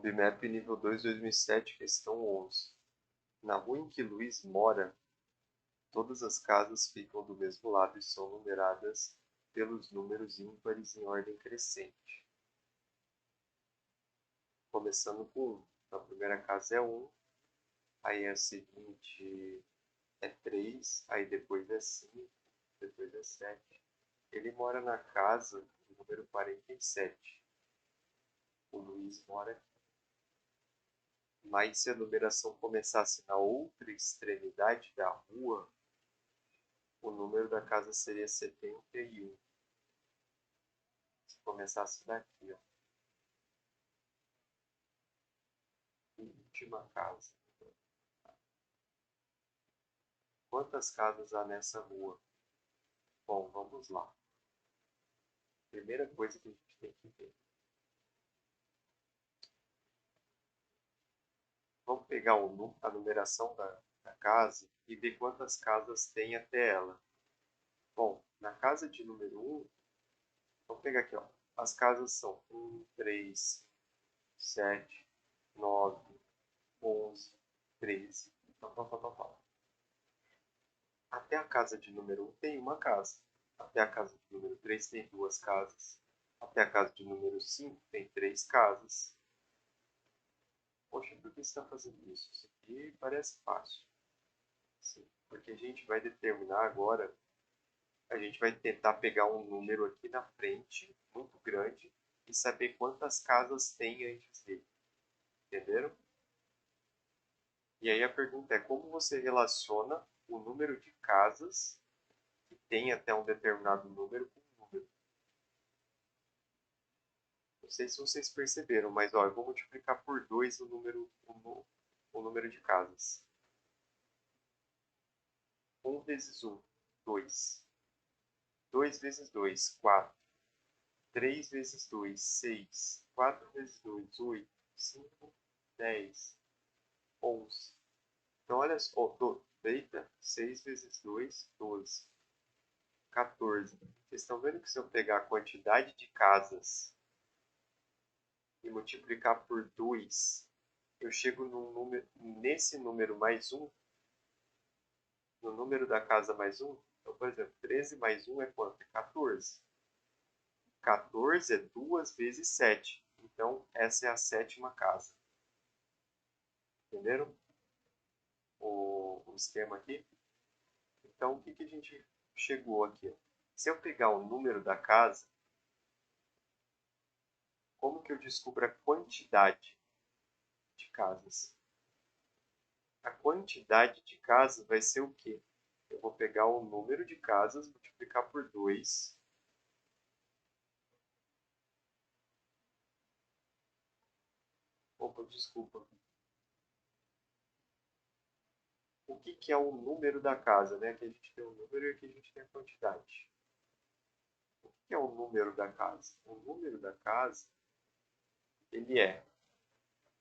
BMAP nível 2, 2007, questão 11. Na rua em que Luiz mora, todas as casas ficam do mesmo lado e são numeradas pelos números ímpares em ordem crescente. Começando com 1. A primeira casa é 1, aí a seguinte é 3, aí depois é 5, depois é 7. Ele mora na casa número 47. O Luiz mora aqui. Mas se a numeração começasse na outra extremidade da rua, o número da casa seria 71. Se começasse daqui, ó. Última casa. Quantas casas há nessa rua? Bom, vamos lá. Primeira coisa que a gente tem que ver. Vamos pegar a numeração da casa e ver quantas casas tem até ela. Bom, na casa de número 1, vamos pegar aqui, ó. As casas são 1, 3, 7, 9, 11, 13. Até a casa de número 1 tem uma casa. Até a casa de número 3 tem duas casas. Até a casa de número 5 tem 3 casas. Poxa, por que você está fazendo isso? Isso aqui parece fácil. Sim, porque a gente vai determinar agora, a gente vai tentar pegar um número aqui na frente, muito grande, e saber quantas casas tem antes dele. Entenderam? E aí a pergunta é, como você relaciona o número de casas que tem até um determinado número com um número? Não sei se vocês perceberam, mas ó, eu vou multiplicar por 2 o número de casas. 1 vezes 1, 2. 2 vezes 2, 4. 3 vezes 2, 6. 4 vezes 2, 8. 5, 10, 11. Então, olha só. Eita, 6 vezes 2, 12. 14. Vocês estão vendo que se eu pegar a quantidade de casas e multiplicar por 2, eu chego nesse número mais 1, no número da casa mais 1. Então, por exemplo, 13 mais 1 é quanto? É 14. 14 é 2 vezes 7. Então, essa é a sétima casa. Entenderam o esquema aqui? Então, o que a gente chegou aqui? Se eu pegar o número da casa, como que eu descubro a quantidade de casas? A quantidade de casas vai ser o quê? Eu vou pegar o número de casas, multiplicar por 2. Opa, desculpa. O que é o número da casa, né? Aqui a gente tem o número e aqui a gente tem a quantidade. O que é o número da casa? O número da casa, ele é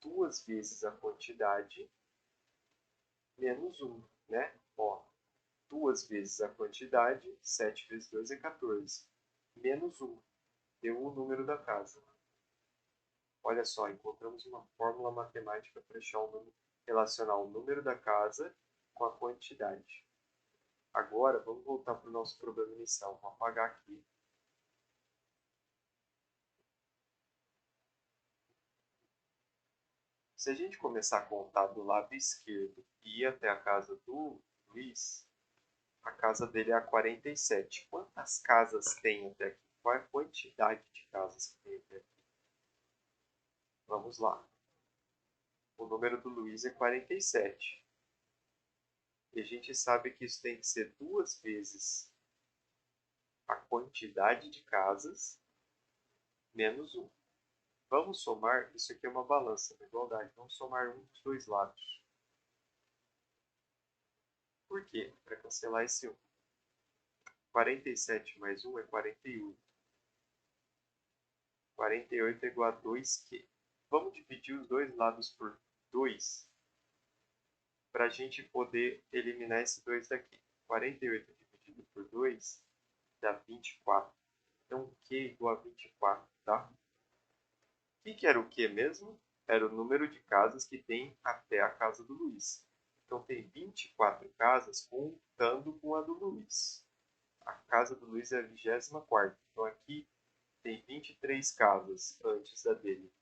2 vezes a quantidade menos 1, né? Ó, 2 vezes a quantidade, 7 vezes 2 é 14. Menos 1, deu o número da casa. Olha só, encontramos uma fórmula matemática para relacionar o número da casa com a quantidade. Agora, vamos voltar para o nosso problema inicial. Vou apagar aqui. Se a gente começar a contar do lado esquerdo e ir até a casa do Luiz, a casa dele é a 47. Quantas casas tem até aqui? Qual é a quantidade de casas que tem até aqui? Vamos lá. O número do Luiz é 47. E a gente sabe que isso tem que ser 2 vezes a quantidade de casas menos 1. Vamos somar, isso aqui é uma balança da igualdade, vamos somar um dos dois lados. Por quê? Para cancelar esse 1. 47 mais 1 é 48. 48 é igual a 2Q. Vamos dividir os dois lados por 2 para a gente poder eliminar esse 2 daqui. 48 dividido por 2 dá 24. Então, Q igual a 24, tá? O que era o Q mesmo? era o número de casas que tem até a casa do Luiz. Então, tem 24 casas contando com a do Luiz. A casa do Luiz é a 24ª. Então, aqui tem 23 casas antes da dele.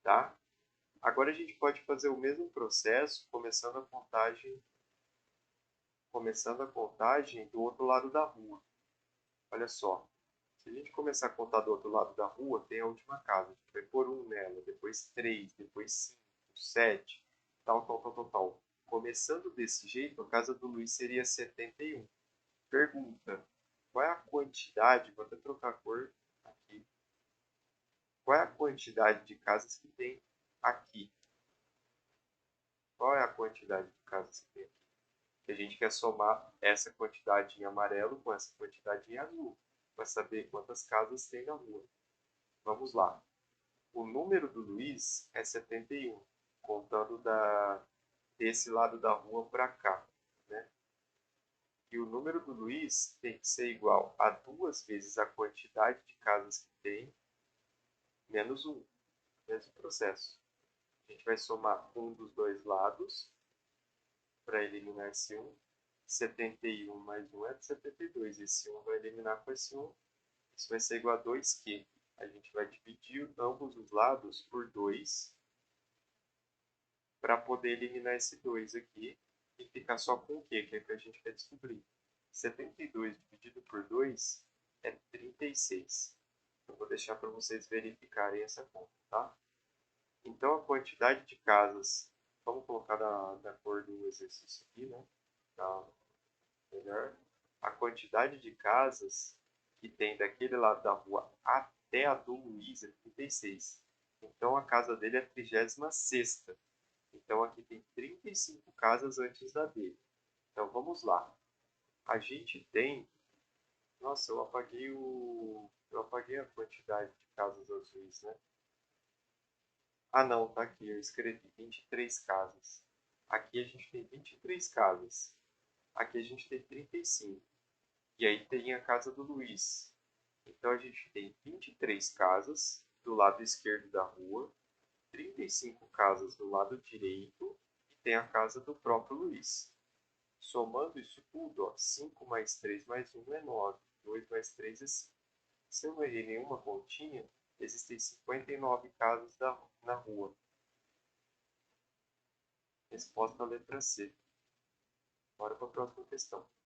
Tá? Agora, a gente pode fazer o mesmo processo, começando a contagem do outro lado da rua. Olha só. Se a gente começar a contar do outro lado da rua, tem a última casa. A gente vai pôr 1 nela, depois 3, depois 5, 7, tal, tal, tal, tal, tal. Começando desse jeito, a casa do Luiz seria 71. Pergunta: qual é a quantidade, vou até trocar a cor aqui, qual é a quantidade de casas que tem aqui? Qual é a quantidade de casas que tem aqui? Que a gente quer somar essa quantidade em amarelo com essa quantidade em azul, para saber quantas casas tem na rua. Vamos lá. O número do Luiz é 71, contando desse lado da rua para cá. Né? E o número do Luiz tem que ser igual a 2 vezes a quantidade de casas que tem, menos 1. Mesmo processo. A gente vai somar um dos dois lados para eliminar esse 1. 71 mais 1 é 72. Esse 1 vai eliminar com esse 1. Isso vai ser igual a 2Q. A gente vai dividir ambos os lados por 2 para poder eliminar esse 2 aqui e ficar só com o Q, que é o que a gente quer descobrir. 72 dividido por 2 é 36. Eu vou deixar para vocês verificarem essa conta, tá? Então, a quantidade de casas, vamos colocar da cor do exercício aqui, né? Tá melhor. A quantidade de casas que tem daquele lado da rua até a do Luiz é 36. Então, a casa dele é a 36ª. Então, aqui tem 35 casas antes da dele. Então, vamos lá. A gente tem... Nossa, eu apaguei a quantidade de casas azuis, né? Ah, não, tá aqui. Eu escrevi 23 casas. Aqui a gente tem 23 casas. Aqui a gente tem 35. E aí tem a casa do Luiz. Então, a gente tem 23 casas do lado esquerdo da rua, 35 casas do lado direito e tem a casa do próprio Luiz. Somando isso tudo, ó, 5 mais 3 mais 1 é 9. 2 mais 3 é 5. Se eu não errei nenhuma continha, existem 59 casas na rua. Resposta letra C. Bora para a próxima questão.